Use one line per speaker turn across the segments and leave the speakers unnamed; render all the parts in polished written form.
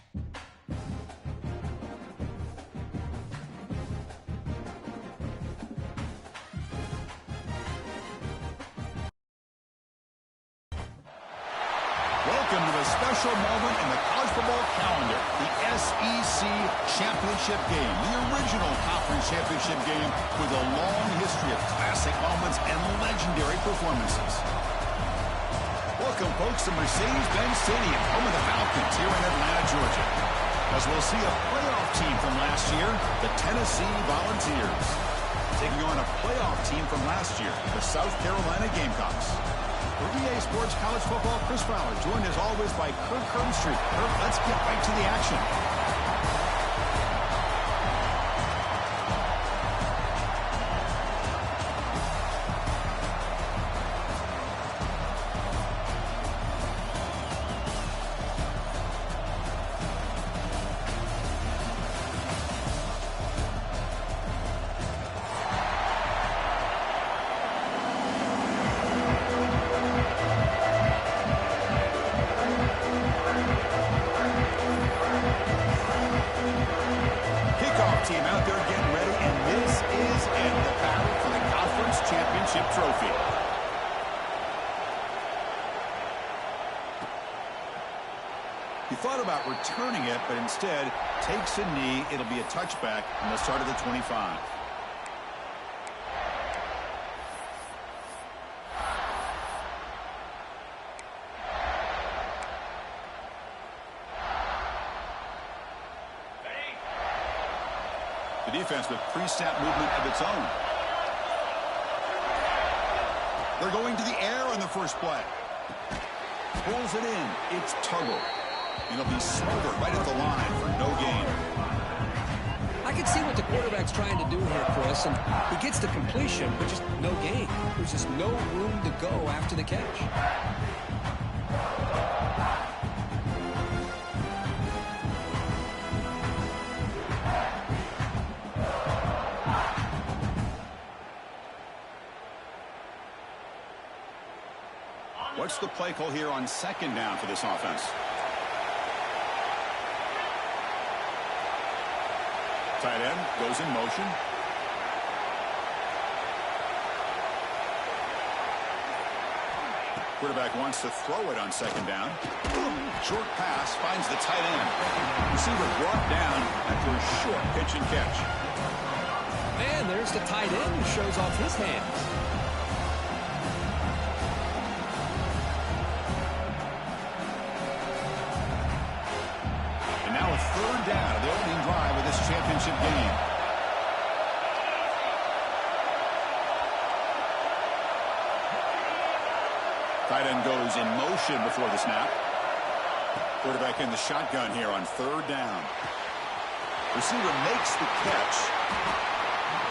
Welcome to a special moment in the college football calendar, the SEC Championship Game, the original conference championship game with a long history of classic moments and legendary performances. Welcome, folks, to Mercedes-Benz Stadium, home of the Falcons here in Atlanta, Georgia, as we'll see a playoff team from last year, the Tennessee Volunteers, taking on a playoff team from last year, the South Carolina Gamecocks. For EA Sports College Football, Chris Fowler, joined as always by Kirk Herbstreit. Kirk, let's get right to the action. Team out there getting ready, and this is the battle for the conference championship trophy. He thought about returning it, but instead takes a knee. It'll be a touchback on the start of the 25. The defense with pre-snap movement of its own. They're going to the air on the first play. Pulls it in. It's Tuggle. It'll be smothered right at the line for no gain.
I can see what the quarterback's trying to do here, Chris, and he gets the completion, but just no gain. There's just no room to go after the catch.
What's the play call here on second down for this offense? Tight end goes in motion. Quarterback wants to throw it on second down. Short pass finds the tight end. Receiver brought down after a short pitch and catch.
Man, there's the tight end who shows off his hands.
Third down of the opening drive of this championship game. Tight end goes in motion before the snap. Quarterback in the shotgun here on third down. Receiver makes the catch.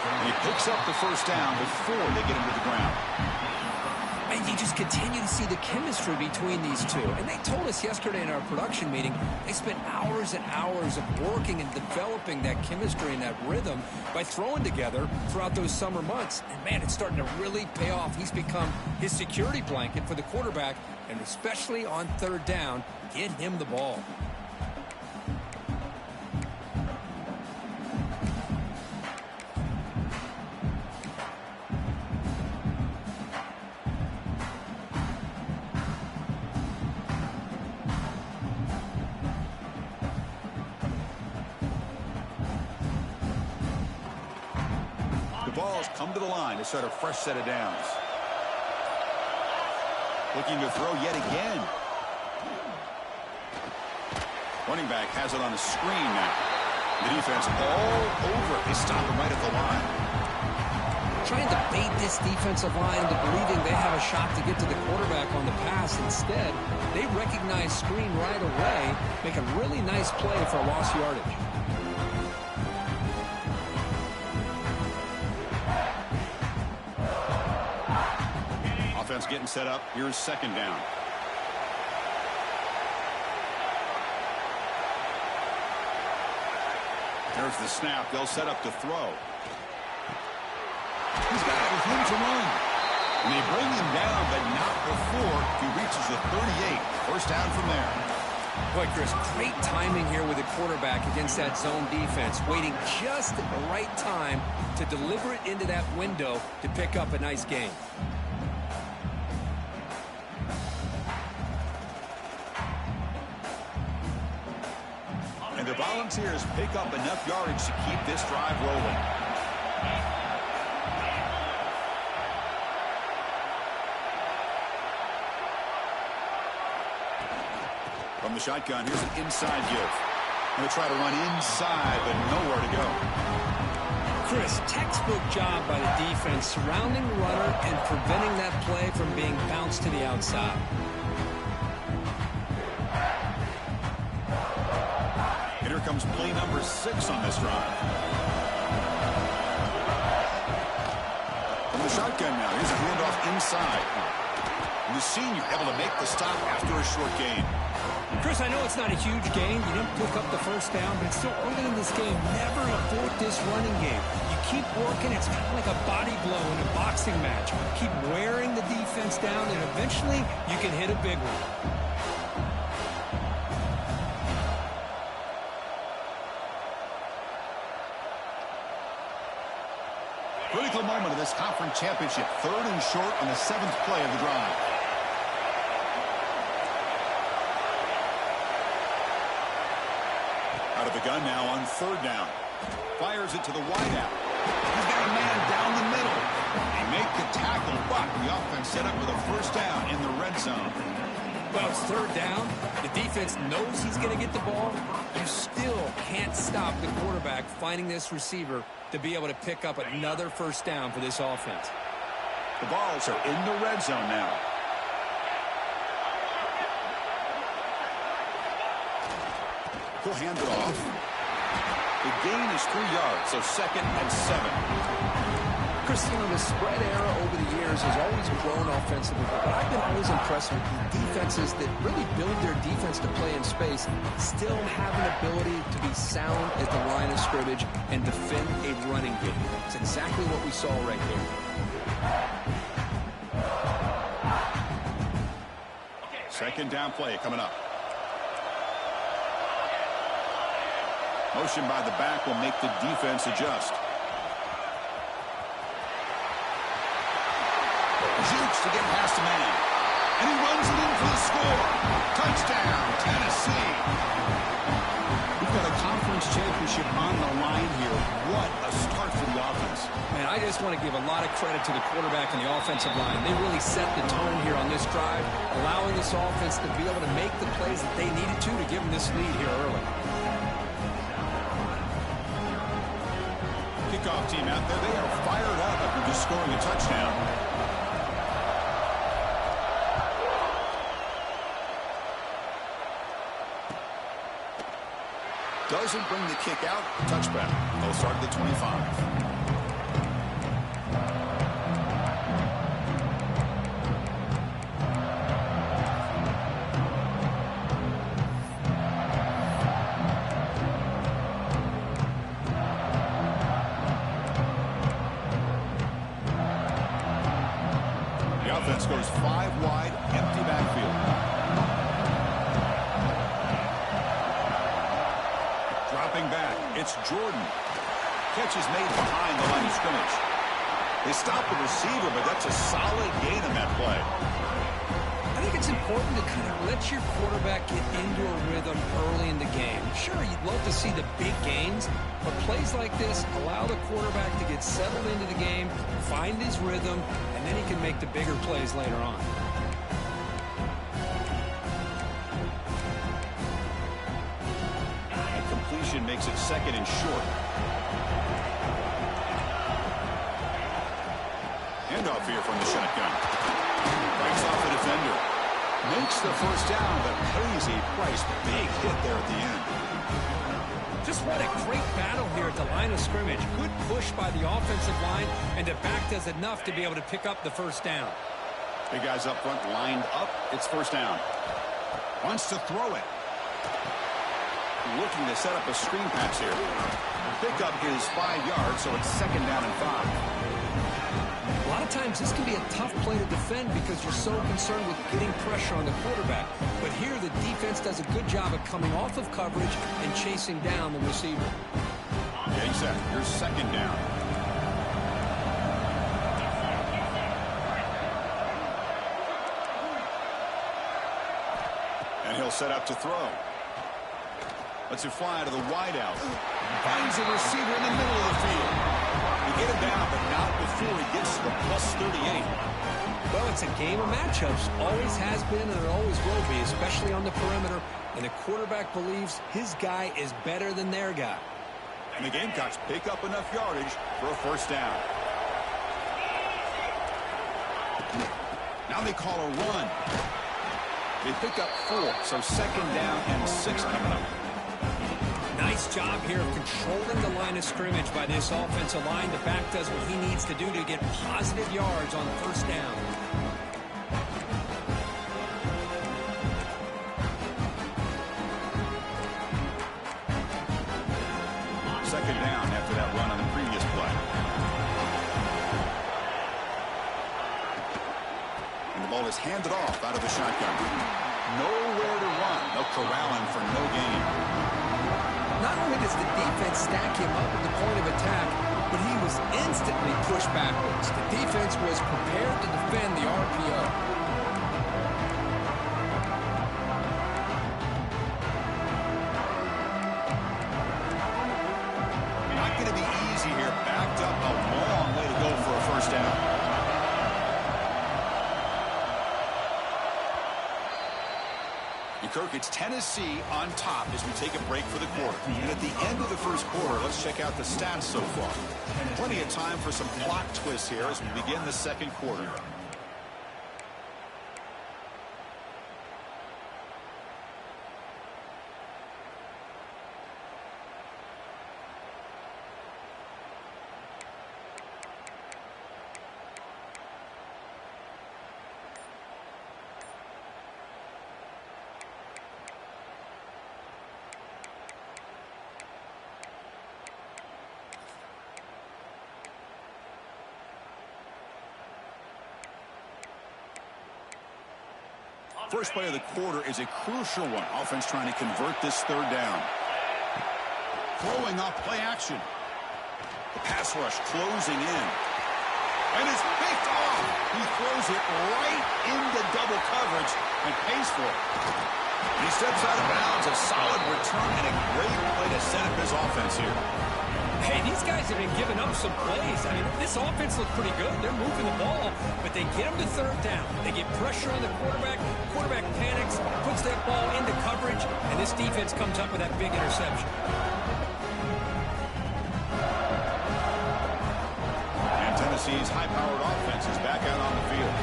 And he picks up the first down before they get him to the ground.
And you just continue to see the chemistry between these two. And they told us yesterday in our production meeting, they spent hours and hours of working and developing that chemistry and that rhythm by throwing together throughout those summer months. And, man, it's starting to really pay off. He's become his security blanket for the quarterback, and especially on third down, get him the ball.
Balls come to the line to start a fresh set of downs. Looking to throw yet again. Running back has it on a screen now. The defense all over. They stop him right at the line.
Trying to bait this defensive line into believing they have a shot to get to the quarterback on the pass. Instead, they recognize screen right away, make a really nice play for lost yardage.
Offense getting set up. Here's second down. There's the snap. They'll set up to throw. He's got it with room to run. And they bring him down, but not before he reaches the 38. First down from there.
Boy, Chris, great timing here with the quarterback against that zone defense, waiting just at the right time to deliver it into that window to pick up a nice gain.
And the Volunteers pick up enough yardage to keep this drive rolling. From the shotgun, here's an inside give. Going to try to run inside, but nowhere to go.
Chris, textbook job by the defense surrounding the runner and preventing that play from being bounced to the outside.
And here comes play number 6 on this drive. From the shotgun now, here's a handoff inside. And the senior able to make the stop after a short gain.
Chris, I know it's not a huge gain. You didn't pick up the first down, but it's still early in this game. Never abort this running game. You keep working. It's kind of like a body blow in a boxing match. Keep wearing the defense down, and eventually you can hit a big one.
Critical moment of this conference championship. 3rd and short on the 7th play of the drive. Out of the gun now on 3rd down. Fires it to the wideout. He's got a man down the middle. They make the tackle, but the offense set up with a first down in the red zone.
Well, it's 3rd down. The defense knows he's going to get the ball. You still can't stop the quarterback finding this receiver to be able to pick up another first down for this offense.
The balls are in the red zone now. He'll hand it off. The gain is 3 yards, so 2nd and 7.
Chris, you know, the spread era over the years has always grown offensively, but I've been always impressed with the defenses that really build their defense to play in space, still have an ability to be sound at the line of scrimmage and defend a running game. It's exactly what we saw right there.
Second down play coming up. Motion by the back will make the defense adjust. Jukes to get past the man. And he runs it in for the score. Touchdown, Tennessee. We've got a conference championship on the line here. What a start for the offense.
Man, I just want to give a lot of credit to the quarterback and the offensive line. They really set the tone here on this drive, allowing this offense to be able to make the plays that they needed to give them this lead here early.
Kickoff team out there, they are fired up after just scoring a touchdown. Doesn't bring the kick out. Touchback. They'll start at the 25. The offense goes 5 wide, empty backfield. Dropping back, it's Jordan. Catch is made behind the line of scrimmage. They stop the receiver, but that's a solid gain on that play.
I think it's important to kind of let your quarterback get into a rhythm early in the game. Sure, you'd love to see the big gains, but plays like this allow the quarterback to get settled into the game, find his rhythm, and then he can make the bigger plays later on.
Makes it 2nd and short. Handoff here from the shotgun. Breaks off the defender. Makes the first down, but pays a price. Big hit there at the end.
Just what a great battle here at the line of scrimmage. Good push by the offensive line, and the back does enough to be able to pick up the first down.
Big guys up front lined up. It's first down. Wants to throw it. Looking to set up a screen pass here. Pickup is 5 yards, so it's 2nd down and 5.
A lot of lot of times this can be a tough play to defend because you're so concerned with getting pressure on the quarterback. But here the defense does a good job of coming off of coverage and chasing down the receiver.
Getting set. Here's second down. And he'll set up to throw. Lets it fly to the wideout. Finds a receiver in the middle of the field. We get him down, but not before he gets to the +38.
Well, it's a game of matchups. Always has been and it always will be, especially on the perimeter. And the quarterback believes his guy is better than their guy.
And the Gamecocks pick up enough yardage for a first down. Now they call a run. They pick up 4, so second down and 6 coming up.
Nice job here of controlling the line of scrimmage by this offensive line. The back does what he needs to do to get positive yards on first down.
Second down after that run on the previous play. And the ball is handed off out of the shotgun. Nowhere to run. No corralling for no gain.
Not only does the defense stack him up at the point of attack, but he was instantly pushed backwards. The defense was prepared to defend the RPO.
Not going to be easy here. Backed up a long way to go for a first down. Kirk, it's Tennessee on top as we take a break for the quarter. And at the end of the first quarter, let's check out the stats so far. Plenty of time for some plot twists here as we begin the second quarter. First play of the quarter is a crucial one. Offense trying to convert this third down. Throwing off play action. The pass rush closing in. And it's picked off. He throws it right into double coverage and pays for it. He steps out of bounds. A solid return and a great play to set up his offense here.
Hey, these guys have been giving up some plays. I mean, this offense looked pretty good. They're moving the ball, but they get them to third down. They get pressure on the quarterback. Quarterback panics, puts that ball into coverage, and this defense comes up with that big interception.
And Tennessee's high-powered offense is back out on the field.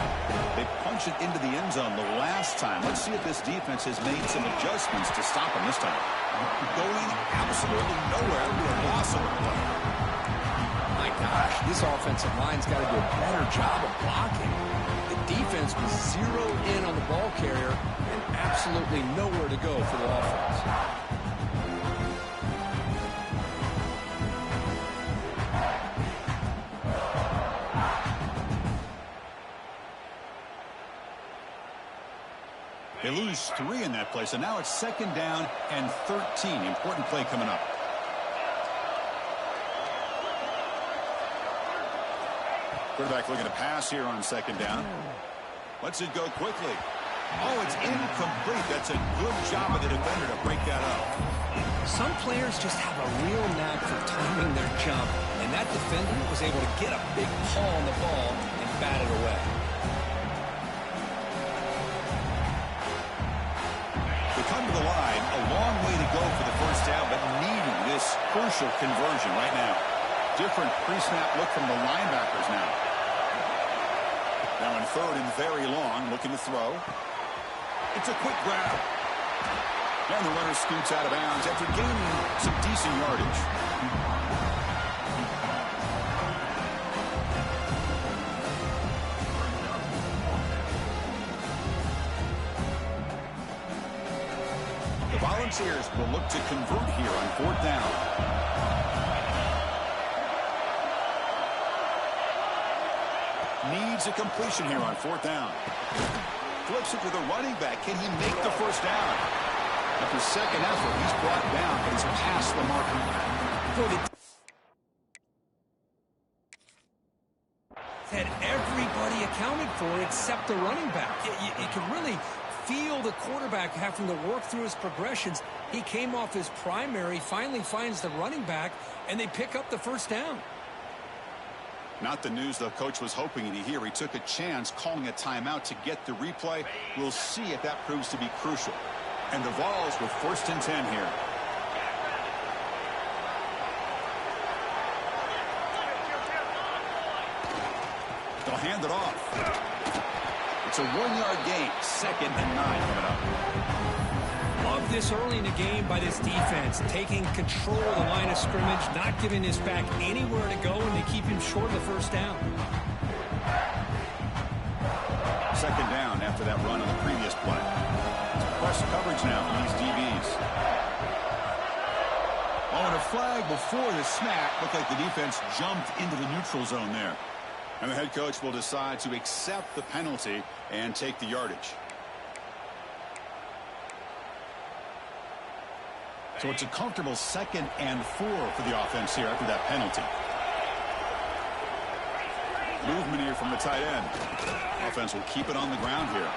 They punched it into the end zone the last time. Let's see if this defense has made some adjustments to stop them this time. Going absolutely nowhere. It'll be a loss of the play.
My gosh, this offensive line's got to do a better job of blocking. The defense was zeroed in on the ball carrier and absolutely nowhere to go for the offense.
They lose 3 in that play, so now it's second down and 13. Important play coming up. Quarterback looking to pass here on second down. Lets it go quickly. Oh, it's incomplete. That's a good job of the defender to break that up.
Some players just have a real knack for timing their jump, and that defender was able to get a big paw on the ball and bat it away.
Come to the line, a long way to go for the first down, but needing this crucial conversion right now. Different pre-snap look from the linebackers now. Now in third and very long, looking to throw. It's a quick grab. And the runner scoots out of bounds after gaining some decent yardage. Volunteers will look to convert here on fourth down. a completion here on 4th down. Flips it to the running back. Can he make the first down? After second effort, he's brought down, but he's past the marker.
Had everybody accounted for except the running back. You can really feel the quarterback having to work through his progressions. He came off his primary, finally finds the running back, and they pick up the first down.
Not the news the coach was hoping to hear. He took a chance calling a timeout to get the replay. We'll see if that proves to be crucial. And the Vols with 1st and 10 here. They'll hand it off. It's a 1-yard gain. 2nd and 9 coming up.
Love this early in the game by this defense, taking control of the line of scrimmage, not giving this back anywhere to go, and they keep him short of the first down.
2nd down after that run on the previous play. It's press coverage now from these DBs. Oh, and a flag before the snap. Looked like the defense jumped into the neutral zone there. And the head coach will decide to accept the penalty and take the yardage. So it's a comfortable 2nd and 4 for the offense here after that penalty. Movement here from the tight end. Offense will keep it on the ground here.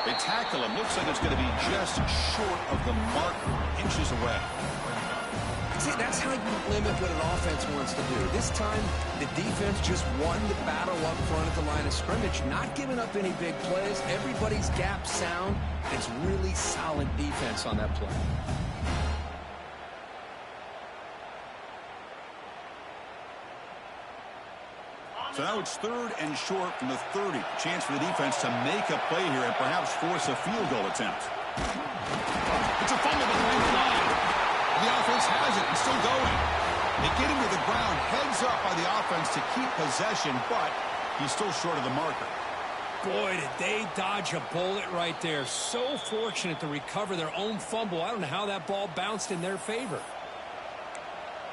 They tackle him. Looks like it's going to be just short of the marker, inches away.
See, that's how you limit what an offense wants to do. This time, the defense just won the battle up front at the line of scrimmage, not giving up any big plays. Everybody's gap sound. It's really solid defense on that play.
So now it's 3rd and short from the 30. Chance for the defense to make a play here and perhaps force a field goal attempt. It's a fumble behind the line. The offense has it and still going. They get him to the ground, heads up by the offense to keep possession, but he's still short of the marker.
Boy, did they dodge a bullet right there. So fortunate to recover their own fumble. I don't know how that ball bounced in their favor.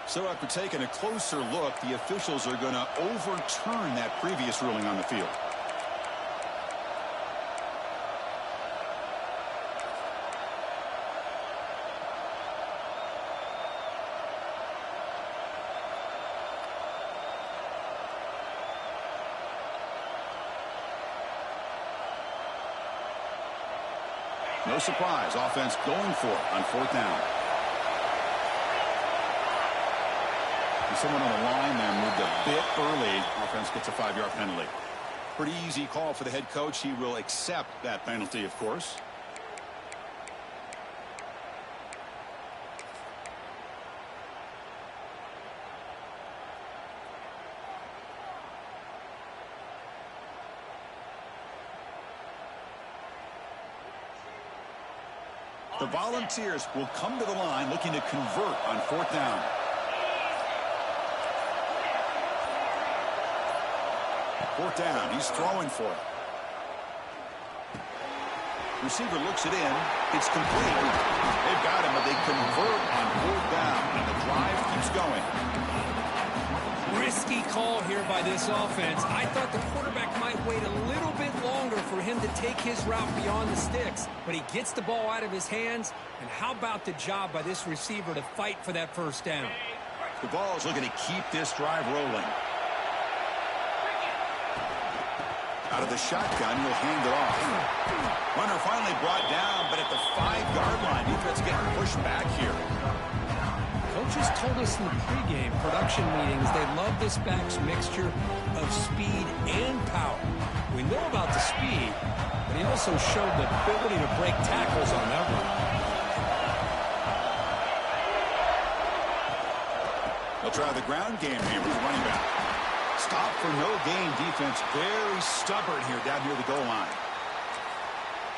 So after taking a closer look, the officials are going to overturn that previous ruling on the field. No surprise, offense going for it on 4th down. And someone on the line there moved a bit early. Offense gets a 5-yard penalty. Pretty easy call for the head coach. He will accept that penalty, of course. The Volunteers will come to the line looking to convert on 4th down. Fourth down. He's throwing for it. Receiver looks it in. It's complete. They've got him, but they convert on 4th down, and the drive keeps going.
Risky call here by this offense. I thought the quarterback might wait a little bit longer for him to take his route beyond the sticks, but he gets the ball out of his hands. And how about the job by this receiver to fight for that first down?
The Vols looking to keep this drive rolling. Out of the shotgun, he'll hand it off. Runner finally brought down, but at the 5-yard line, defense getting pushed back here.
Coaches told us in the pregame production meetings they love this back's mixture of speed and power. We know about the speed, but he also showed the ability to break tackles on that run.
They'll try the ground game here with the running back. Stop for no gain defense. Very stubborn here down near the goal line.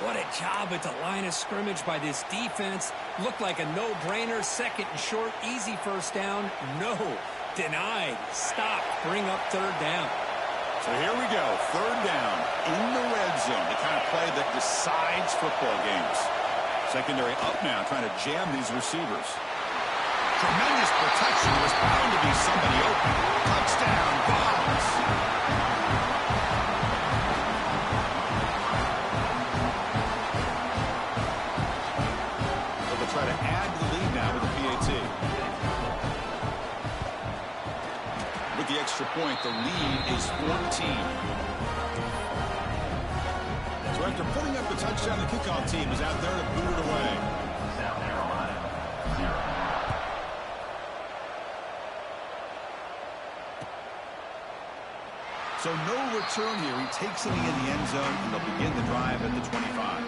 What a job at the line of scrimmage by this defense. Looked like a no-brainer. 2nd and short. Easy first down. No. Denied. Stop. Bring up 3rd down.
So here we go. 3rd down in the red zone. The kind of play that decides football games. Secondary up now, trying to jam these receivers. Tremendous protection. There was bound to be somebody open. Touchdown, Vols. but the lead is 14. So after putting up the touchdown, the kickoff team is out there to boot it away.
South Carolina, 0.
So no return here. He takes it in the end zone, and they'll begin the drive at the 25.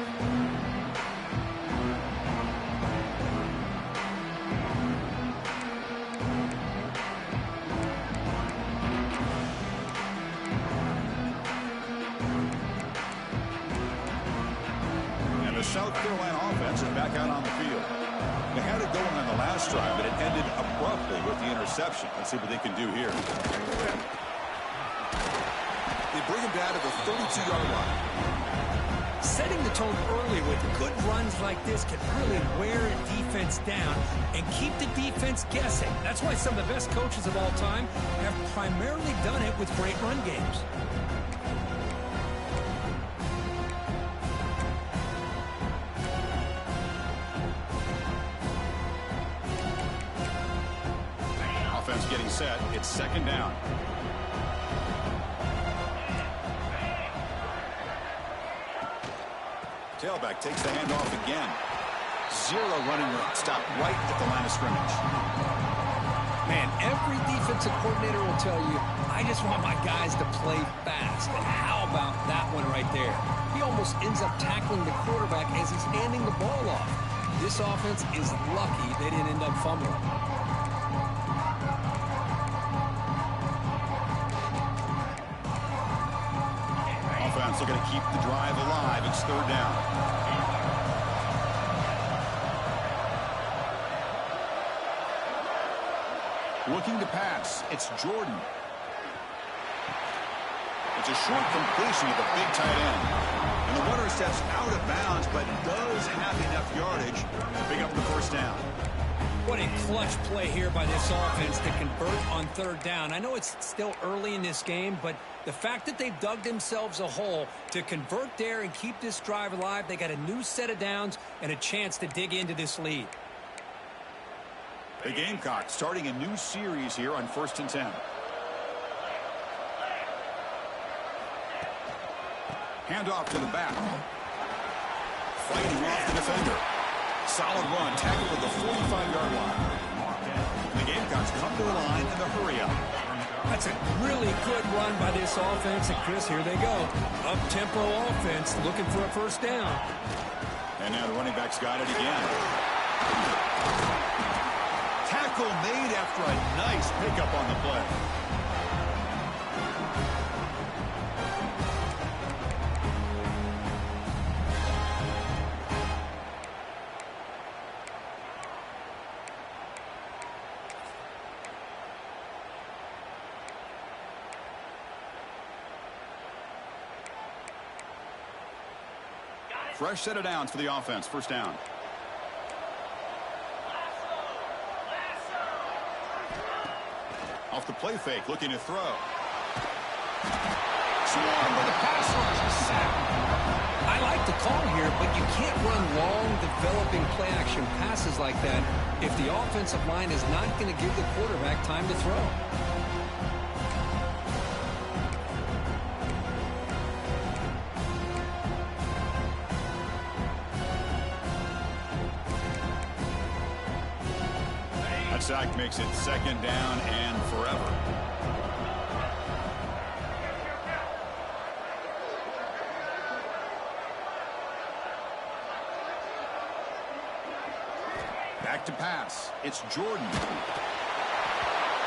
And the South Carolina offense is back out on the field. They had it going on the last drive, but it ended abruptly with the interception. Let's see what they can do here. They bring him down to the 32-yard line.
Setting the tone early with good runs like this can really wear a defense down and keep the defense guessing. That's why some of the best coaches of all time have primarily done it with great run games.
Offense getting set. It's second down. Tailback takes the handoff again. Zero running room. Stop right at the line of scrimmage.
Man, every defensive coordinator will tell you, I just want my guys to play fast. And how about that one right there? He almost ends up tackling the quarterback as he's handing the ball off. This offense is lucky they didn't end up fumbling.
Looking to keep the drive alive. It's third down. Looking to pass. It's Jordan. It's a short completion to the big tight end. And the runner steps out of bounds, but does have enough yardage to pick up the first down.
What a clutch play here by this offense to convert on third down. I know it's still early in this game, but the fact that they've dug themselves a hole to convert there and keep this drive alive, they got a new set of downs and a chance to dig into this lead.
The Gamecocks starting a new series here on 1st and 10. Handoff to the back. Fighting off the defender. Solid run, tackled at the 45-yard line. The Gamecocks come to the line in the hurry-up.
That's a really good run by this offense. And, Chris, here they go. Up-tempo offense looking for a first down.
And now the running back's got it again. Tackle made after a nice pickup on the play. Fresh set of downs for the offense. First down. Off the play fake, looking to throw. Swarmed by the pass rush. Sack.
I like the call here, but you can't run long, developing play-action passes like that if the offensive line is not going to give the quarterback time to throw.
Sack makes it second down and forever. Back to pass. It's Jordan.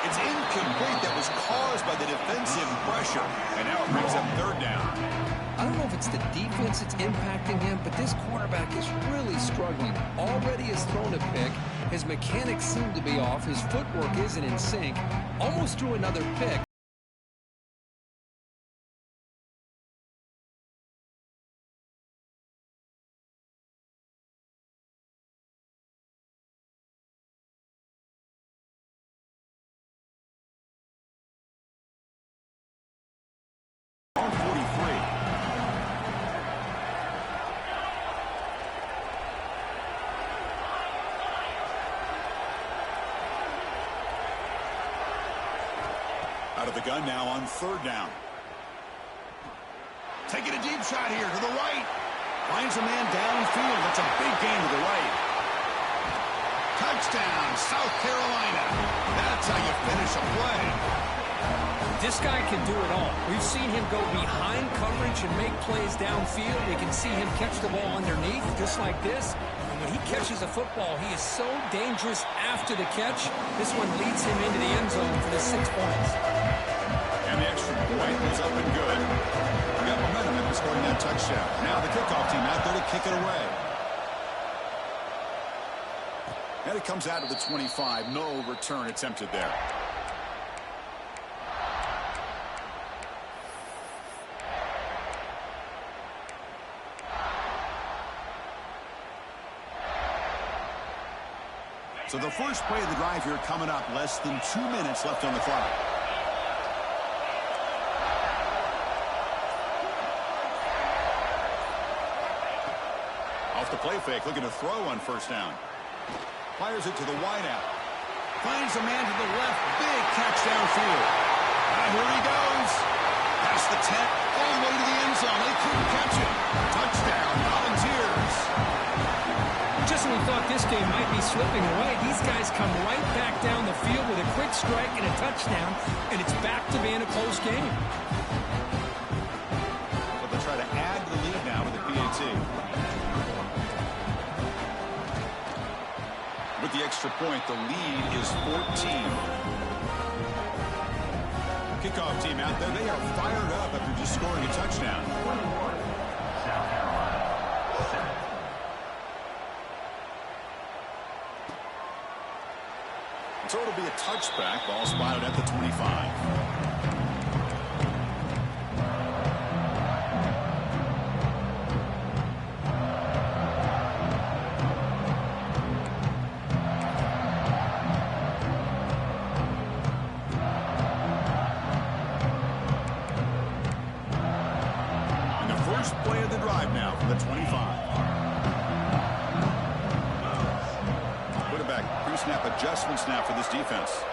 It's incomplete. That was caused by the defensive pressure. And now it brings up third down.
I don't know if it's the defense that's impacting him, but this quarterback is really struggling. Already has thrown a pick. His mechanics seem to be off. His footwork isn't in sync. Almost threw another pick.
Out of the gun now on third down. Taking a deep shot here to the right. Finds a man downfield. That's a big gain to the right. Touchdown, South Carolina. That's how you finish a play.
This guy can do it all. We've seen him go behind coverage and make plays downfield. We can see him catch the ball underneath, just like this. And when he catches a football, he is so dangerous after the catch. This one leads him into the end zone for the 6 points.
And the extra point was up and good. We got momentum in scoring that touchdown. Now the kickoff team out there to kick it away. And it comes out to the 25. No return attempted there. So the first play of the drive here coming up. Less than 2 minutes left on the clock. Off the play fake, looking to throw on first down. Fires it to the wideout. Finds a man to the left. Big catch downfield. And here he goes. Past the 10, all the way to the end zone. They couldn't catch it. Touchdown, Volunteers.
Just when we thought this game might be slipping away, these guys come right back down the field with a quick strike and a touchdown, and it's back to being a close game.
But they'll try to add to the lead now with the PAT. With the extra point, the lead is 14. Kickoff team out there. They are fired up after just scoring a touchdown.
21, South Carolina, 7.
So it'll be a touchback. Ball spotted at the 25. Play of the drive now from the 25. Quarterback pre-snap adjustments now for this defense.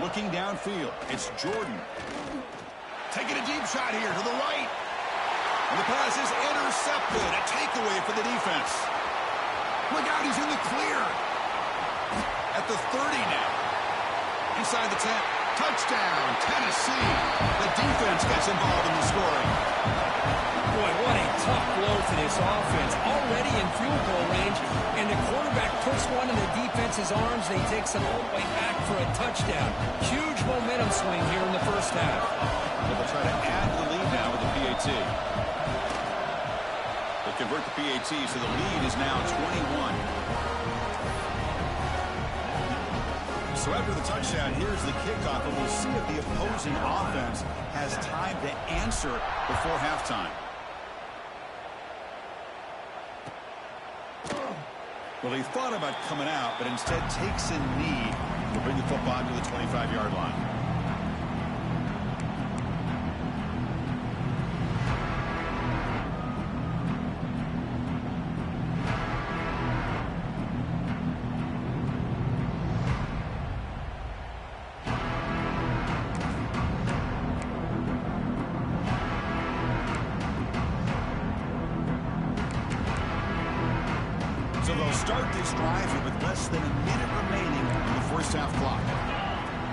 Looking downfield, it's Jordan. Taking a deep shot here to the right. And the pass is intercepted. A takeaway for the defense. Look out, he's in the clear. At the 30 now. Inside the 10. Touchdown, Tennessee. The defense gets involved in the scoring.
Boy, what a tough blow for this offense. Already in field goal range, and the quarterback puts one in the defense's arms, and he takes it all the way back for a touchdown. Huge momentum swing here in the first half.
But they'll try to add to the lead now with the PAT. They'll convert the PAT, so the lead is now 21. So after the touchdown, here's the kickoff, and we'll see if the opposing offense has time to answer before halftime. Well, he thought about coming out, but instead takes a knee to bring the football to the 25-yard line. So they'll start this drive here with less than a minute remaining in the first half clock.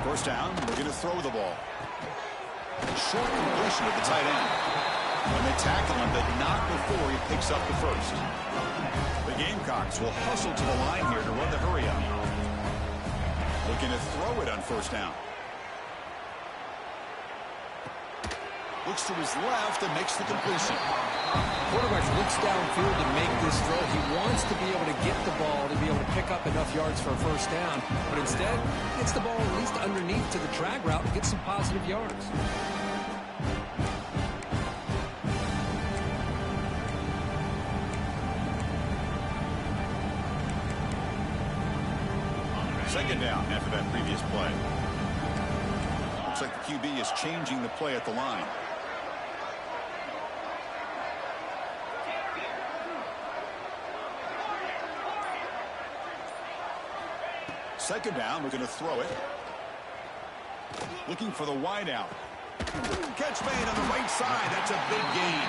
First down, they're going to throw the ball. Short completion at the tight end. When they tackle him, but not before he picks up the first. The Gamecocks will hustle to the line here to run the hurry up. Looking to throw it on first down. Looks to his left and makes the completion.
Quarterback looks downfield to make this throw. He wants to be able to get the ball to be able to pick up enough yards for a first down, but instead gets the ball at least underneath to the drag route and gets some positive yards.
Second down after that previous play. Looks like the QB is changing the play at the line. Second down, we're going to throw it. Looking for the wide out. Catch made on the right side. That's a big gain.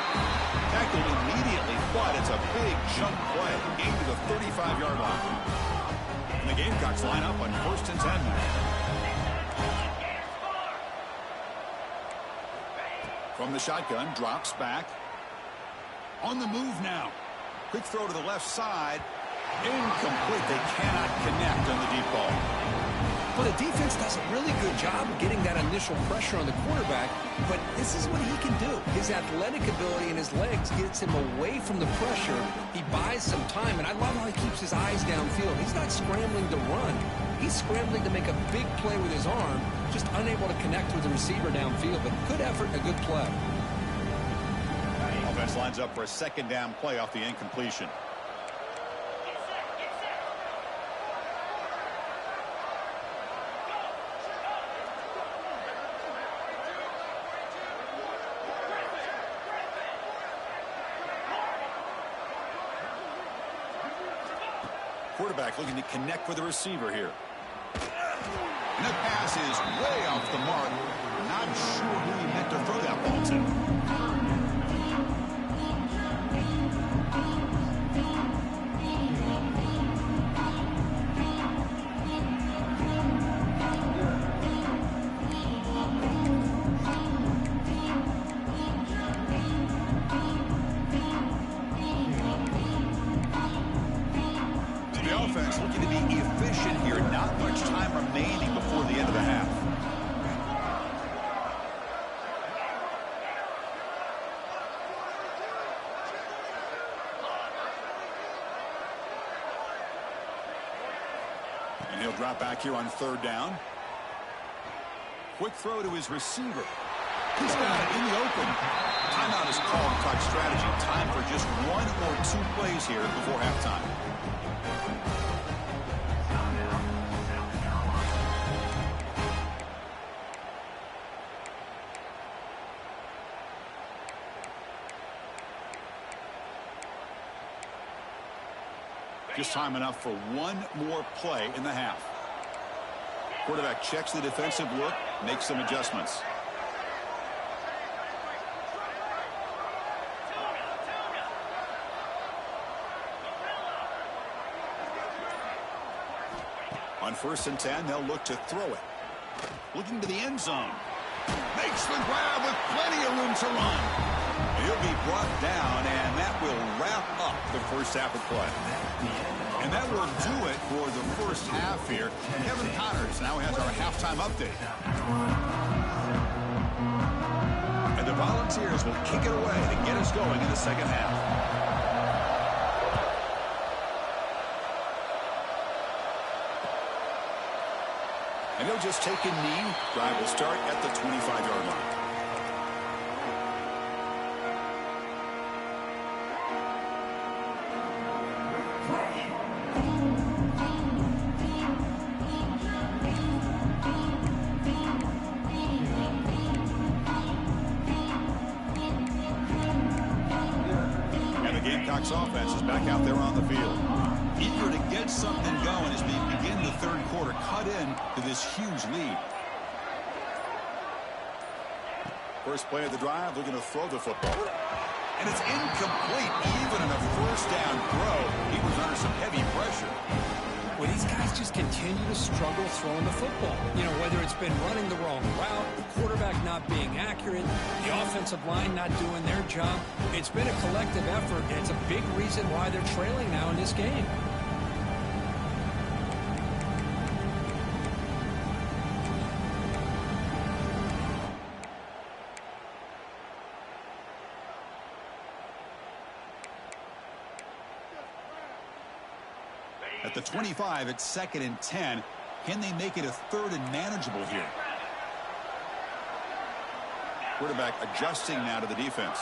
Tackled immediately, but it's a big chunk play. Gain to the 35-yard line. And the Gamecocks line up on 1st and 10 now. From the shotgun, drops back. On the move now. Quick throw to the left side. Incomplete. They cannot connect on the deep ball.
Well, the defense does a really good job of getting that initial pressure on the quarterback, but this is what he can do. His athletic ability and his legs gets him away from the pressure. He buys some time, and I love how he keeps his eyes downfield. He's not scrambling to run. He's scrambling to make a big play with his arm, just unable to connect with the receiver downfield, but good effort and a good play.
Offense lines up for a 2nd down play off the incompletion. Quarterback looking to connect with the receiver here. And the pass is way off the mark. Not sure who he meant to throw that ball to. Offense looking to be efficient here. Not much time remaining before the end of the half. And he'll drop back here on 3rd down. Quick throw to his receiver. He's got it in the open. Timeout is called. Talk strategy. Time for just 1 or 2 plays here before halftime. Just time enough for 1 more play in the half. Quarterback checks the defensive look, makes some adjustments. On 1st and 10, they'll look to throw it. Looking to the end zone. Makes the grab with plenty of room to run. He'll be brought down, and that will wrap up the first half of play. And that will do it for the first half here. Kevin Connors now has our halftime update. And the Volunteers will kick it away to get us going in the second half. And he'll just take a knee. Drive will start at the 25-yard line. Gamecocks offense is back out there on the field. Eager to get something going as we begin the 3rd quarter. Cut in to this huge lead. First play of the drive, looking to throw the football. And it's incomplete. Even in a 1st down throw, he was under some heavy pressure.
Well, these guys just continue to struggle throwing the football. You know, whether it's been running the wrong route, the quarterback not being accurate, the offensive line not doing their job. It's been a collective effort, and it's a big reason why they're trailing now in this game.
At the 25, it's 2nd and 10. Can they make it a 3rd and manageable here? Quarterback adjusting now to the defense.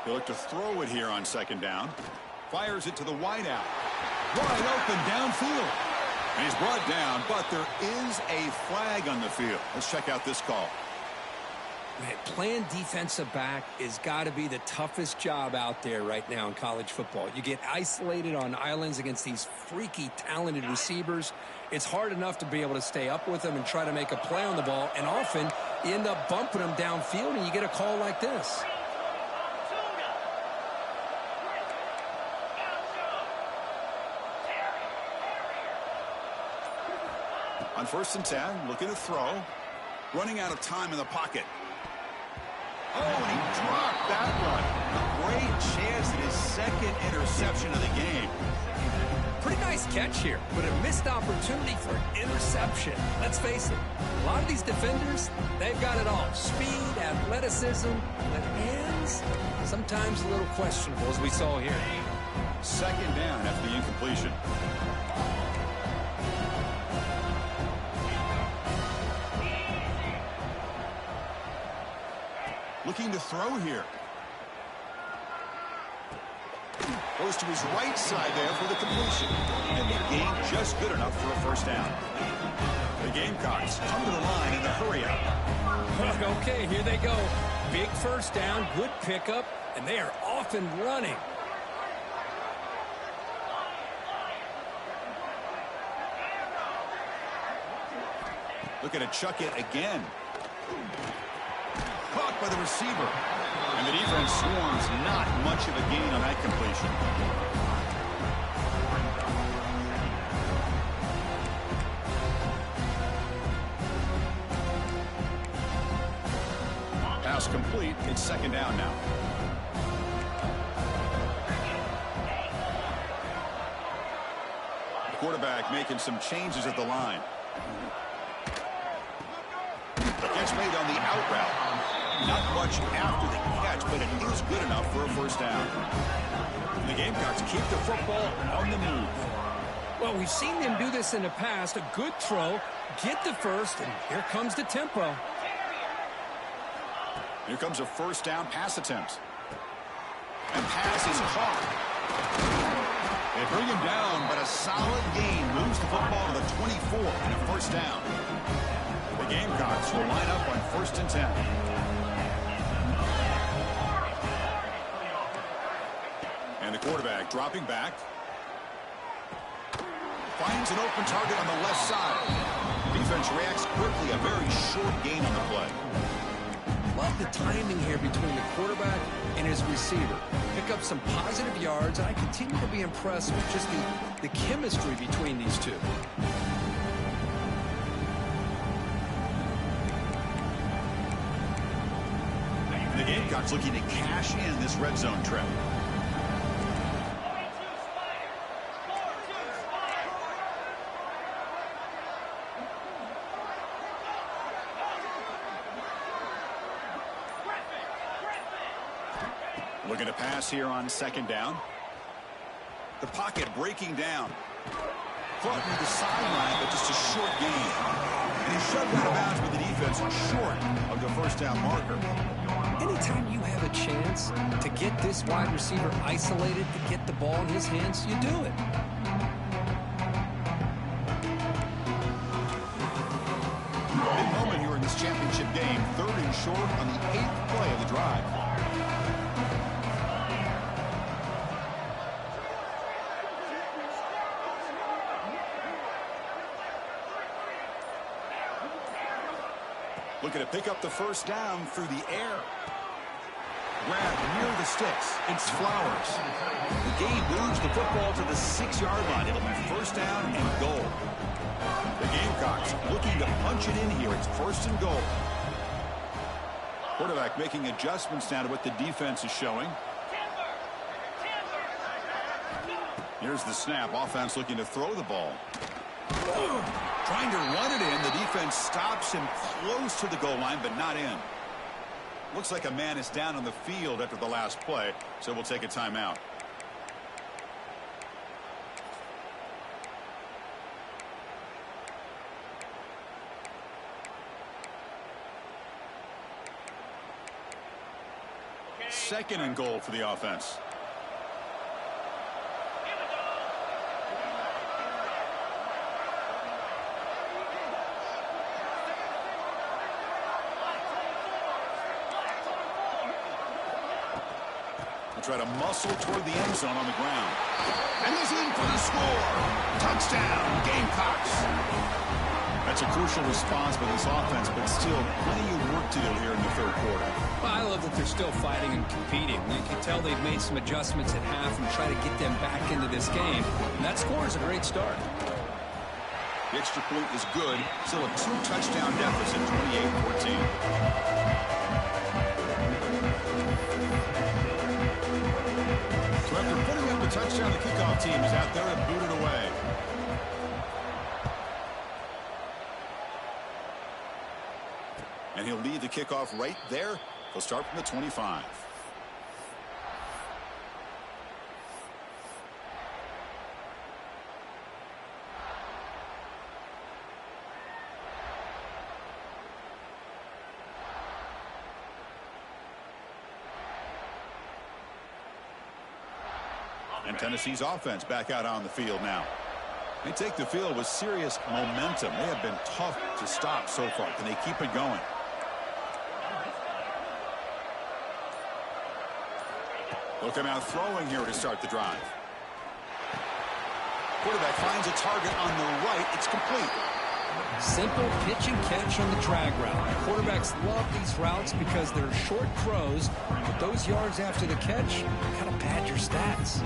He'll look to throw it here on 2nd down. Fires it to the wideout. Wide open downfield. And he's brought down, but there is a flag on the field. Let's check out this call.
Man, playing defensive back is got to be the toughest job out there right now in college football. You get isolated on islands against these freaky, talented receivers. It's hard enough to be able to stay up with them and try to make a play on the ball, and often you end up bumping them downfield and you get a call like this.
On 1st and 10, looking to throw. Running out of time in the pocket. Oh, and he dropped that one. A great chance at his second interception of the game.
Pretty nice catch here, but a missed opportunity for an interception. Let's face it, a lot of these defenders, they've got it all. Speed, athleticism, but hands, sometimes a little questionable, as we saw here.
2nd down after the incompletion. Looking to throw here. Goes to his right side there for the completion. And the gain just good enough for a 1st down. The Gamecocks come to the line in the hurry up.
Okay, here they go. Big 1st down, good pickup, and they are off and running.
Looking to chuck it again. Caught by the receiver. And the defense swarms, not much of a gain on that completion. Pass complete. It's 2nd down now. The quarterback making some changes at the line. The catch made on the out route. Not much after the catch, but it is good enough for a 1st down. The Gamecocks keep the football on the move.
Well, we've seen them do this in the past. A good throw, get the first, and here comes the tempo.
Here comes a 1st down pass attempt. And pass is caught. They bring him down, but a solid gain moves the football to the 24 and a 1st down. The Gamecocks will line up on 1st and 10. And the quarterback dropping back. Finds an open target on the left side. Defense reacts quickly. A very short gain on the play.
Love the timing here between the quarterback and his receiver. Pick up some positive yards, and I continue to be impressed with just the chemistry between these two.
The Gamecocks looking to cash in this red zone trip. Looking to pass here on 2nd down. The pocket breaking down. Caught near the sideline, but just a short gain. And he's shoved out of bounds with the defense short of the 1st down marker.
Anytime you have a chance to get this wide receiver isolated, to get the ball in his hands, you do it.
Big moment here in this championship game. 3rd and short on the 8th play of the drive. Looking to pick up the 1st down through the air. Grab near the sticks. It's Flowers. The game moves the football to the 6-yard line. It'll be 1st down and goal. The Gamecocks looking to punch it in here. It's 1st and goal. Quarterback making adjustments now to what the defense is showing. Here's the snap. Offense looking to throw the ball. Trying to run it in. The defense stops him close to the goal line, but not in. Looks like a man is down on the field after the last play, so we'll take a timeout. Second and goal for the offense. He'll try to muscle toward the end zone on the ground. And he's in for the score. Touchdown, Gamecocks. That's a crucial response by this offense, but still plenty of work to do here in the third quarter.
Well, I love that they're still fighting and competing. You can tell they've made some adjustments at half and try to get them back into this game. And that score is a great start.
The extra point is good. Still a 2-touchdown deficit, 28-14. So after putting up a touchdown, the kickoff team is out there and booted away. And he'll lead the kickoff right there. He'll start from the 25. And Tennessee's offense back out on the field now. They take the field with serious momentum. They have been tough to stop so far. Can they keep it going? They'll come out throwing here to start the drive. Quarterback finds a target on the right. It's complete.
Simple pitch and catch on the drag route. Quarterbacks love these routes because they're short throws, but those yards after the catch kind of pad your stats.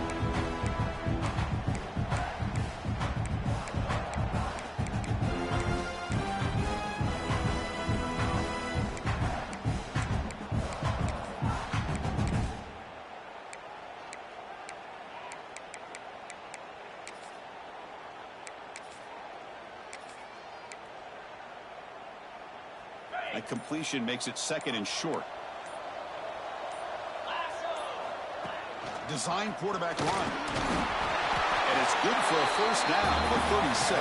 That completion makes it second and short. Design quarterback run. And it's good for a first down for 36.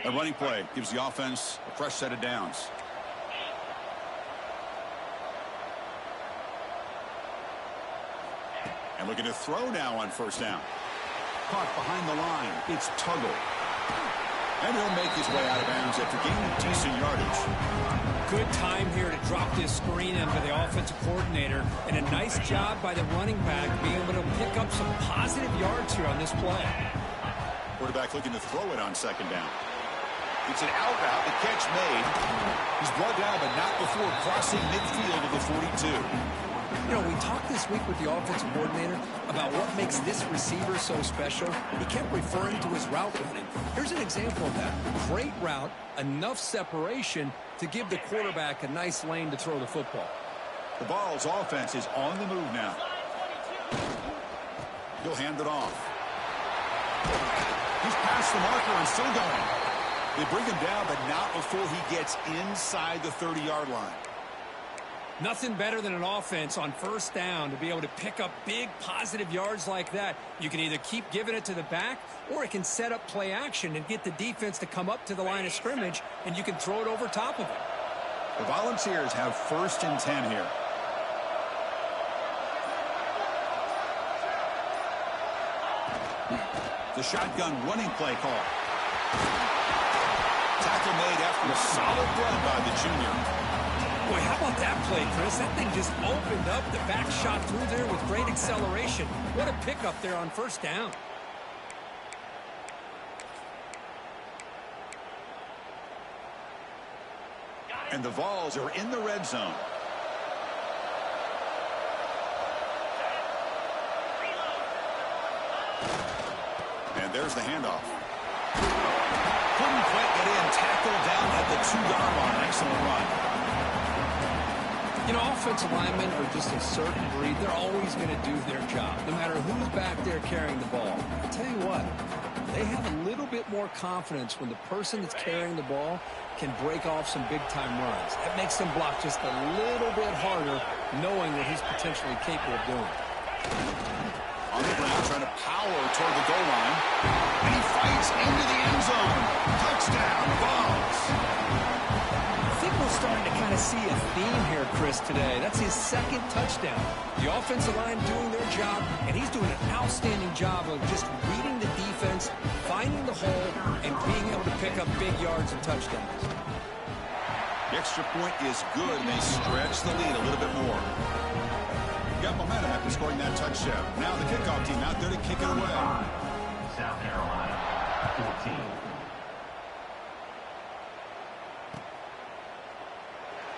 A running play gives the offense a fresh set of downs. And looking to throw now on first down. Caught behind the line. It's Tuggle. And he'll make his way out of bounds after gaining decent yardage.
Good time here to drop this screen in for the offensive coordinator. And a nice job by the running back being able to pick up some positive yards here on this play.
Quarterback looking to throw it on second down. It's an out route. The catch made. He's brought down, but not before crossing midfield of the 42.
You know, we talked this week with the offensive coordinator about what makes this receiver so special. He kept referring to his route running. Here's an example of that. Great route, enough separation to give the quarterback a nice lane to throw the football.
The Vols offense is on the move now. He'll hand it off. He's past the marker and still going. They bring him down, but not before he gets inside the 30-yard line.
Nothing better than an offense on first down to be able to pick up big positive yards like that. You can either keep giving it to the back, or it can set up play action and get the defense to come up to the line of scrimmage, and you can throw it over top of it.
The Volunteers have first and 10 here. The shotgun running play call. Tackle made after a solid run by the junior.
Boy, how about that play, Chris? That thing just opened up. The back shot through there with great acceleration. What a pickup there on first down.
And the Vols are in the red zone. And there's the handoff. Couldn't quite get in. Tackled down at the 2-yard line. Excellent run.
You know, offensive linemen are just a certain breed. They're always going to do their job, no matter who's back there carrying the ball. I'll tell you what, they have a little bit more confidence when the person that's carrying the ball can break off some big-time runs. That makes them block just a little bit harder, knowing what he's potentially capable of doing.
On the ground, trying to power toward the goal line. And he fights into the end zone. Touchdown, Vols.
I think we're starting to kind of
to see a theme here, Chris, today. That's his second touchdown. The offensive line doing their job, and he's doing an outstanding job of just reading the defense, finding the hole, and being able to pick up big yards and touchdowns.
The extra point is good, and they stretch the lead a little bit more. Got momentum after scoring that touchdown. Now the kickoff team out there to kick it away.
South Carolina, 14.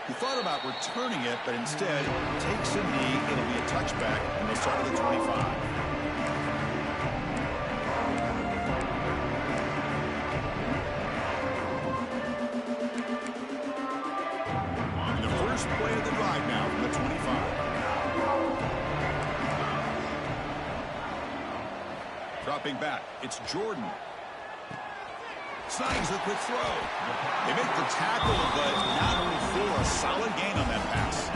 He thought about returning it, but instead takes a knee. It'll be a touchback, and they start at the 25. Play of the drive now from the 25. Dropping back, it's Jordan. Snags the quick throw. They make the tackle, but not only for a solid gain on that pass.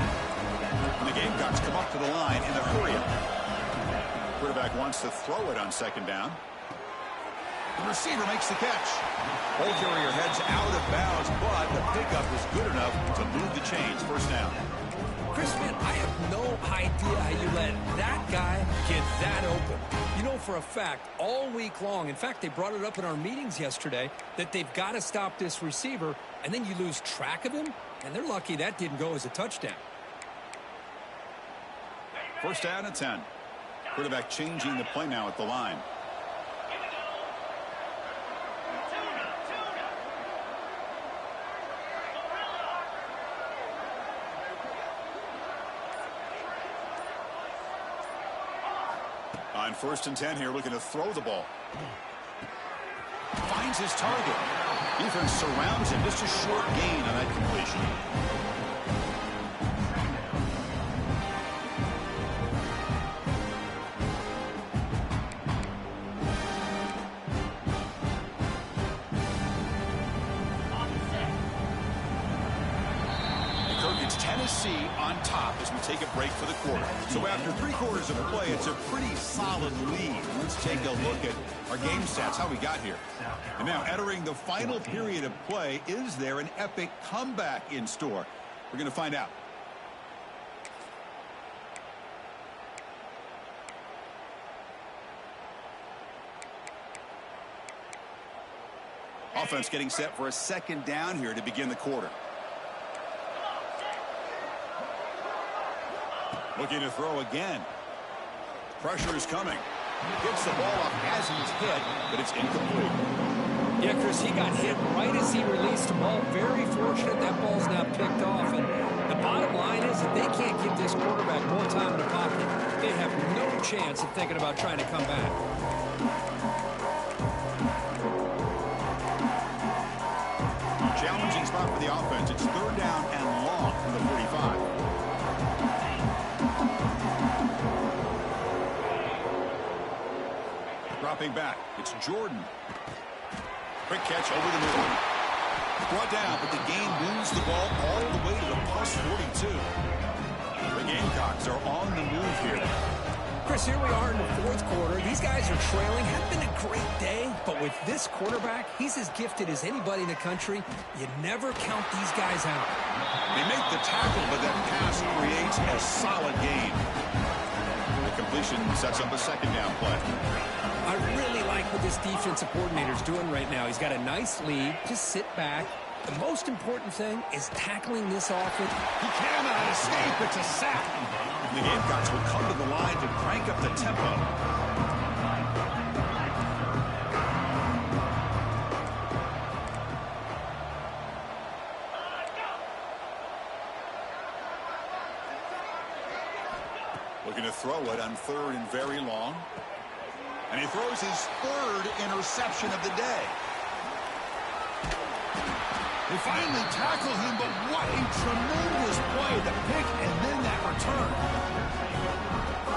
And the Gamecocks come up to the line in a hurry-up. Quarterback wants to throw it on second down. The receiver makes the catch. Ball carrier heads out of bounds, but the pickup is good enough to move the chains. First down.
Chris, man, I have no idea how you let that guy get that open. You know for a fact, all week long, in fact, they brought it up in our meetings yesterday, that they've got to stop this receiver, and then you lose track of him, and they're lucky that didn't go as a touchdown.
First down at 10. Quarterback changing the play now at the line. On first and 10 here, looking to throw the ball. Finds his target. Defense surrounds him. Just a short gain on that completion. It's Tennessee on top as we take a break for the quarter. So after 3 quarters of play, it's a pretty solid lead. Let's take a look at our game stats, how we got here. And now entering the final period of play, is there an epic comeback in store? We're going to find out. Offense getting set for a second down here to begin the quarter. Looking to throw again. Pressure is coming. Gets the ball off as he's hit, but it's incomplete.
Yeah, Chris, he got hit right as he released the ball. Very fortunate that ball's not picked off. And the bottom line is that they can't give this quarterback more time in the pocket. They have no chance of thinking about trying to come back.
Challenging spot for the offense. It's third down and long from the 45. Dropping back, it's Jordan. Quick catch over the middle. Brought down, but the game moves the ball all the way to the plus 42. The Gamecocks are on the move here.
Chris, here we are in the 4th quarter. These guys are trailing. Had been a great day, but with this quarterback, he's as gifted as anybody in the country. You never count these guys out.
They make the tackle, but that pass creates a solid gain. The completion sets up a second down play.
I really like what this defensive coordinator's doing right now. He's got a nice lead. Just sit back. The most important thing is tackling this offense.
He cannot escape. It's a sack. The Gamecocks will come to the line to crank up the tempo. Looking to throw it on third and very long. And he throws his 3rd interception of the day. They finally tackle him, but what a tremendous play. The pick and then that return.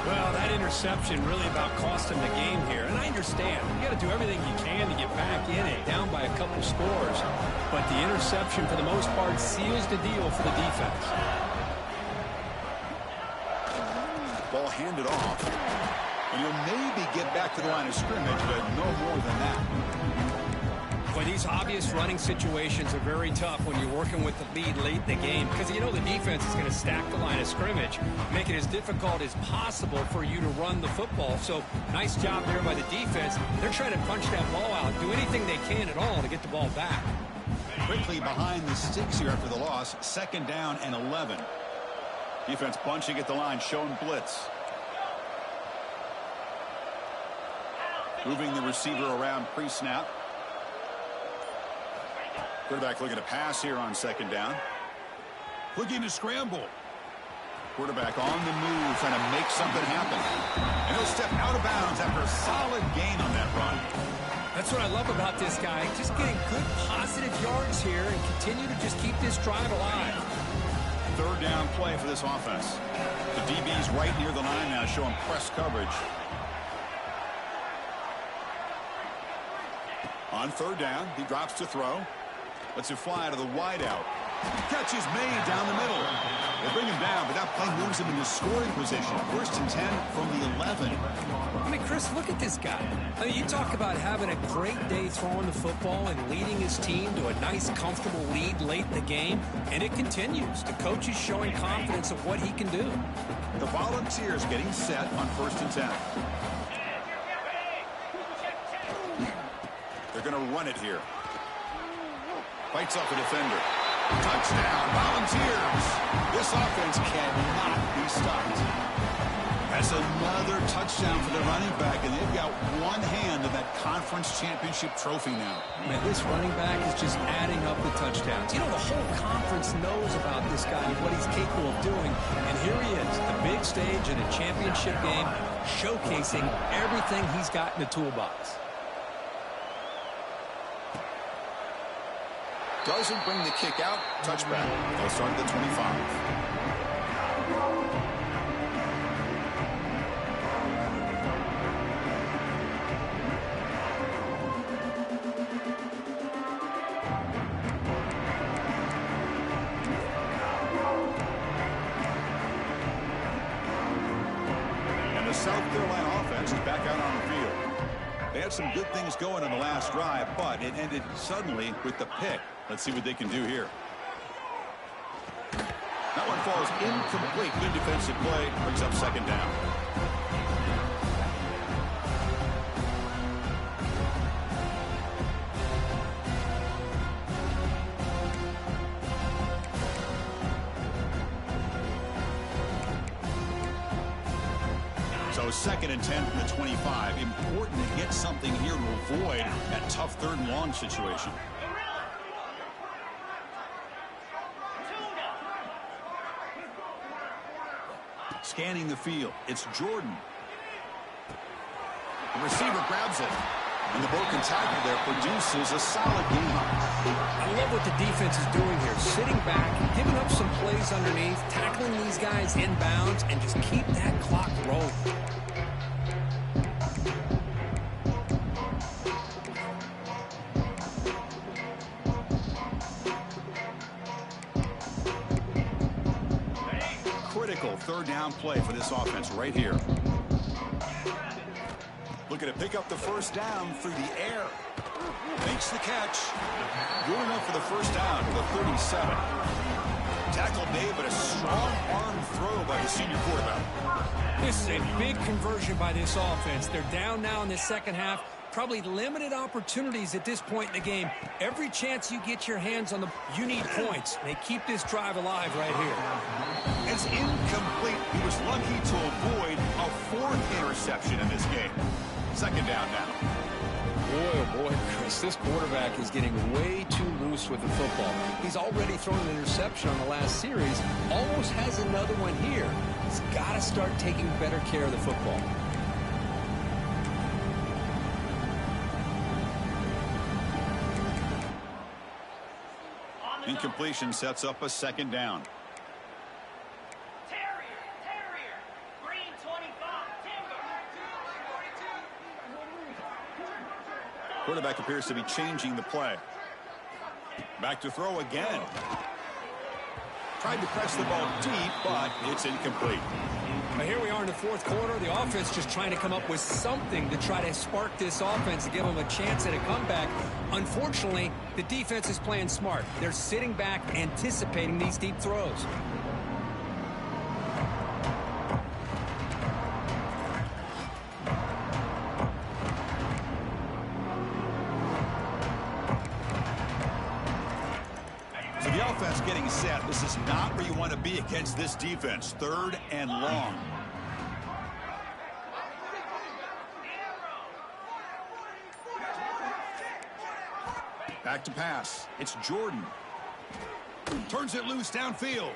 Well, that interception really about cost him the game here. And I understand. You got to do everything you can to get back in it, down by a couple scores. But the interception, for the most part, seals the deal for the defense.
Ball handed off. And you'll maybe get back to the line of scrimmage, but no more than that.
Well, these obvious running situations are very tough when you're working with the lead late in the game because you know the defense is going to stack the line of scrimmage, make it as difficult as possible for you to run the football. So nice job there by the defense. They're trying to punch that ball out, do anything they can at all to get the ball back.
Quickly behind the sticks here after the loss. 2nd down and 11. Defense bunching at the line, showing blitz. Moving the receiver around pre-snap. Quarterback looking to pass here on 2nd down. Looking to scramble. Quarterback on the move, trying to make something happen. And he'll step out of bounds after a solid gain on that run.
That's what I love about this guy. Just getting good positive yards here and continue to just keep this drive alive.
3rd down play for this offense. The DB's right near the line now, showing press coverage. On 3rd down, he drops to throw. Lets it fly to the wideout. Catch is made down the middle. They bring him down, but that play moves him into scoring position. 1st and 10 from the 11.
I mean, Chris, look at this guy. I mean, you talk about having a great day throwing the football and leading his team to a nice, comfortable lead late in the game, and it continues. The coach is showing confidence of what he can do.
The Volunteers getting set on 1st and 10. They're going to run it here. Fights off a defender. Touchdown, Volunteers. This offense cannot be stopped. That's another touchdown for the running back, and they've got one hand of that conference championship trophy now.
Man, this running back is just adding up the touchdowns. You know, the whole conference knows about this guy and what he's capable of doing, and here he is, the big stage in a championship game, showcasing everything he's got in the toolbox.
Doesn't bring the kick out. Touchback. They'll start at the 25. And the South Carolina offense is back out on the field. They had some good things going on the last drive, but it ended suddenly with the pick. Let's see what they can do here. That one falls incomplete. Good defensive play. Brings up 2nd down. So 2nd and 10 from the 25. Important to get something here to avoid that tough 3rd and long situation. Scanning the field. It's Jordan. The receiver grabs it. And the broken tackle there produces a solid game.
I love what the defense is doing here. Sitting back, giving up some plays underneath, tackling these guys inbounds, and just keep that clock rolling.
Critical 3rd down play for this offense right here. Looking to pick up the 1st down through the air. Makes the catch. Good enough for the 1st down to the 37. Tackle made, but a strong arm throw by the senior quarterback.
This is a big conversion by this offense. They're down now in the 2nd half. Probably limited opportunities at this point in the game. Every chance you get your hands on you need points. They keep this drive alive right here.
It's incomplete. He was lucky to avoid a 4th interception in this game. 2nd down now.
Boy, oh boy, Chris, this quarterback is getting way too loose with the football. He's already thrown an interception on the last series. Almost has another one here. He's got to start taking better care of the football.
Incompletion sets up a 2nd down. Quarterback appears to be changing the play. Back to throw again. tried to press the ball deep, but it's incomplete.
But here we are in the fourth quarter. The offense just trying to come up with something to try to spark this offense and give them a chance at a comeback. Unfortunately, the defense is playing smart. They're sitting back, anticipating these deep throws.
So the offense getting set. This is not where you want to be against this defense. 3rd and long. Back to pass. It's Jordan. Turns it loose downfield.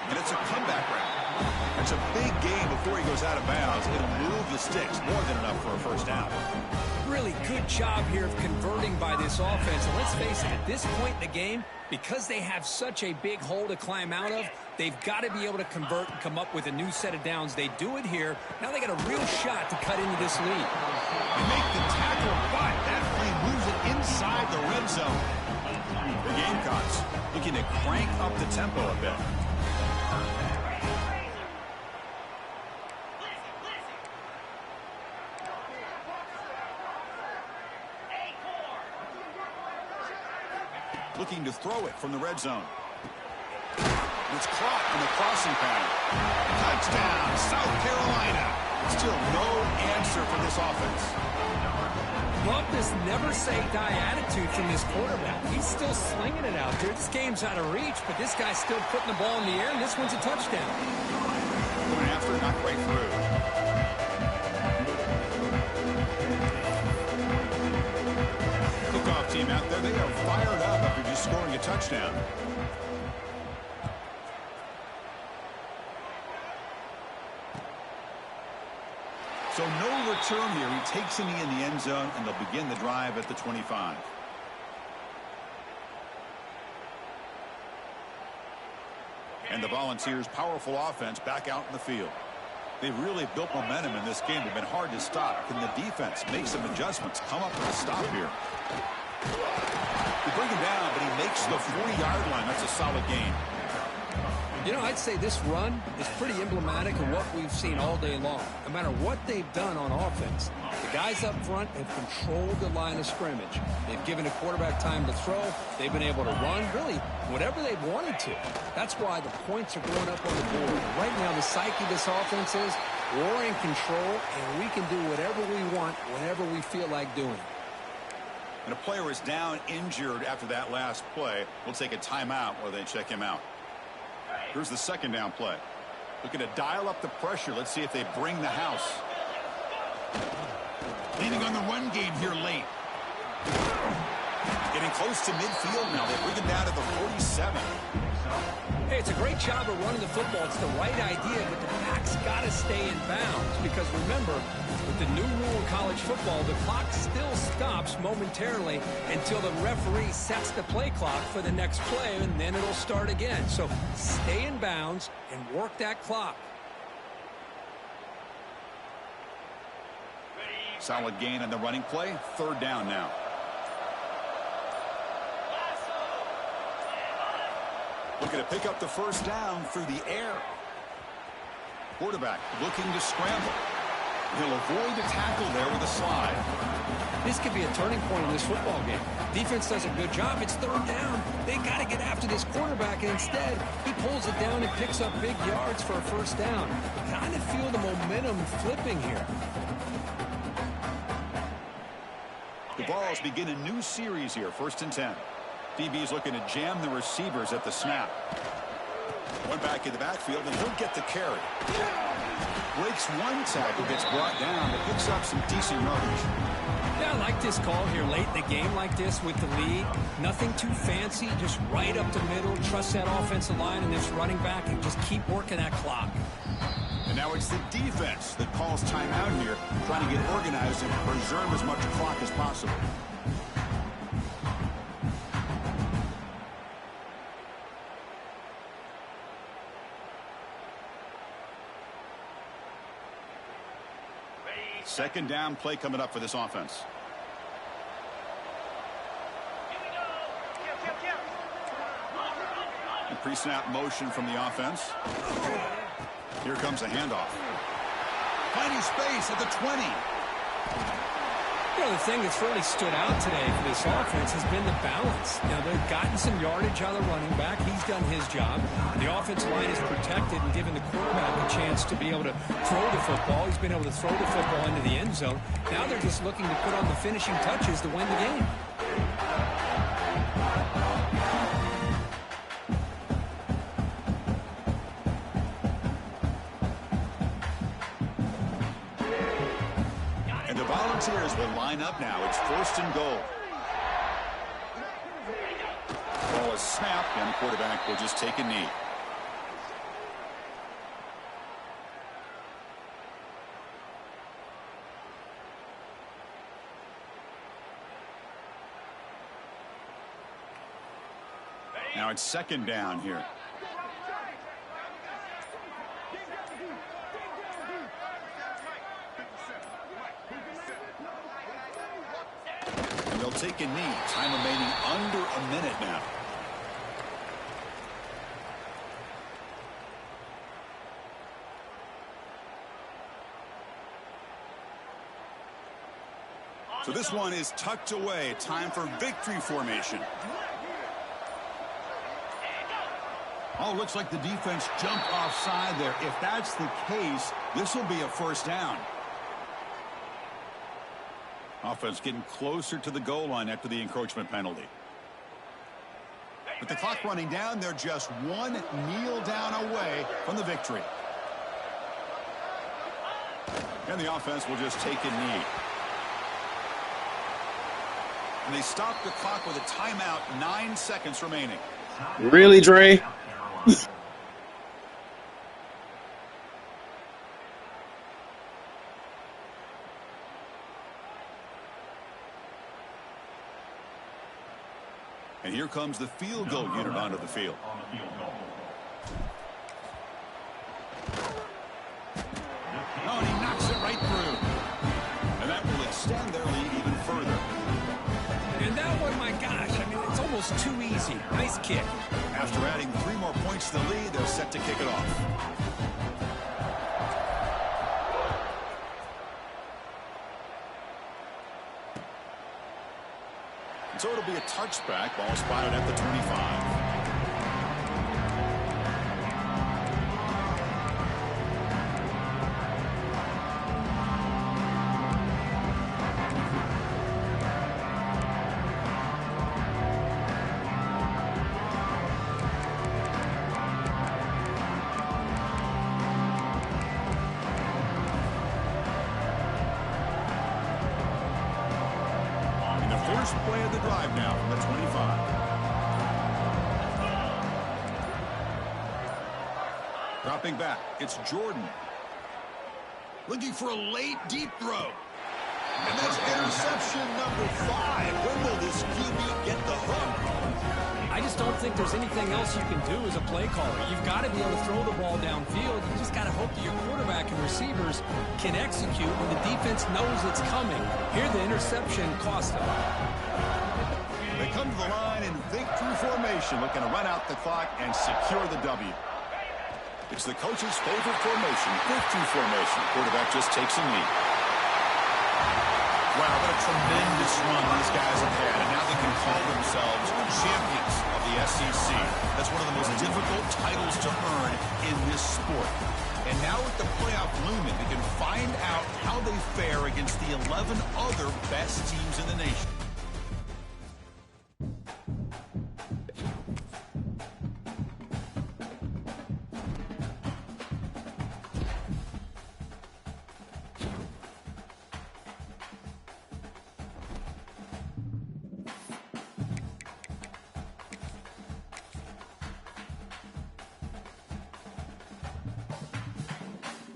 And it's a comeback round. It's a big game before he goes out of bounds. It'll move the sticks more than enough for a first down.
Really good job here of converting by this offense. And let's face it, at this point in the game, because they have such a big hole to climb out of, they've got to be able to convert and come up with a new set of downs. They do it here. Now they got a real shot to cut into this lead.
They make the tackle, but that play moves it inside the red zone. The Gamecocks looking to crank up the tempo a bit. Looking to throw it from the red zone. It's caught in the crossing pattern. Touchdown, South Carolina. Still no answer for this offense.
Love this never-say-die attitude from this quarterback. He's still slinging it out there. This game's out of reach, but this guy's still putting the ball in the air, and this one's a touchdown.
Going after, not quite through. Kickoff team out there, they are fired up after just scoring a touchdown. So no return here. He takes a knee in the end zone, and they'll begin the drive at the 25. And the Volunteers' powerful offense back out in the field. They've really built momentum in this game. They've been hard to stop. Can the defense make some adjustments? Come up with a stop here. They bring him down, but he makes the 40-yard line. That's a solid gain.
You know, I'd say this run is pretty emblematic of what we've seen all day long. No matter what they've done on offense, the guys up front have controlled the line of scrimmage. They've given the quarterback time to throw. They've been able to run, really, whatever they've wanted to. That's why the points are going up on the board. Right now, the psyche of this offense is we're in control, and we can do whatever we want whenever we feel like doing it.
And a player is down injured after that last play. We'll take a timeout while they check him out. Here's the second down play. Looking to dial up the pressure. Let's see if they bring the house. Leaning on the run game here late. Getting close to midfield now. They bring him down to the 47.
Hey, it's a great job of running the football. It's the right idea, but the back's got to stay in bounds. Because remember, with the new rule in college football, the clock still stops momentarily until the referee sets the play clock for the next play, and then it'll start again. So stay in bounds and work that clock.
Solid gain on the running play. Third down now. Looking to pick up the first down through the air. Quarterback looking to scramble. He'll avoid the tackle there with a slide.
This could be a turning point in this football game. Defense does a good job. It's third down. They got to get after this quarterback, and instead, he pulls it down and picks up big yards for a first down. Kind of feel the momentum flipping here.
The Vols begin a new series here, 1st and 10. DB's looking to jam the receivers at the snap. One back in the backfield, and he'll get the carry. Breaks one tackle, gets brought down, but picks up some decent yardage.
Yeah, I like this call here late in the game like this with the lead. Nothing too fancy, just right up the middle. Trust that offensive line and this running back and just keep working that clock.
And now it's the defense that calls timeout here, trying to get organized and preserve as much clock as possible. Second down play coming up for this offense. A pre-snap motion from the offense. Here comes a handoff. Finding space at the 20.
You know, the thing that's really stood out today for this offense has been the balance. You know, they've gotten some yardage out of the running back. He's done his job. The offensive line is protected and given the quarterback a chance to be able to throw the football. He's been able to throw the football into the end zone. Now they're just looking to put on the finishing touches to win the game.
Volunteers will line up now. It's 1st and goal. Ball is snapped, and the quarterback will just take a knee. Now it's 2nd down here. They'll take a knee. Time remaining under a minute now. So this one is tucked away. Time for victory formation. Oh, looks like the defense jumped offside there. If that's the case, this will be a 1st down. Offense getting closer to the goal line after the encroachment penalty. With the clock running down, they're just one kneel down away from the victory. And the offense will just take a knee. And they stop the clock with a timeout, 9 seconds remaining.
Really, Dre?
And here comes the field goal unit onto the field. Oh, and he knocks it right through. And that will extend their lead even further.
And that one, my gosh, I mean, it's almost too easy. Nice kick.
After adding 3 more points to the lead, they're set to kick it off. So it'll be a touchback. Ball spotted at the 25. First play of the drive now from the 25. Dropping back, it's Jordan. Looking for a late deep throw. And that's interception number 5. When will this QB get the hook?
I just don't think there's anything else you can do as a play caller. You've got to be able to throw the ball downfield. You just got to hope that your quarterback and receivers can execute when the defense knows it's coming. Here, the interception cost them.
They come to the line in victory formation, looking to run out the clock and secure the W. It's the coach's favorite formation, victory formation. Quarterback just takes a knee. Wow, what a tremendous run these guys have had, and now they can call themselves champions of the SEC. That's one of the most difficult titles to earn in this sport. And now with the playoff looming, we can find out how they fare against the 11 other best teams in the nation.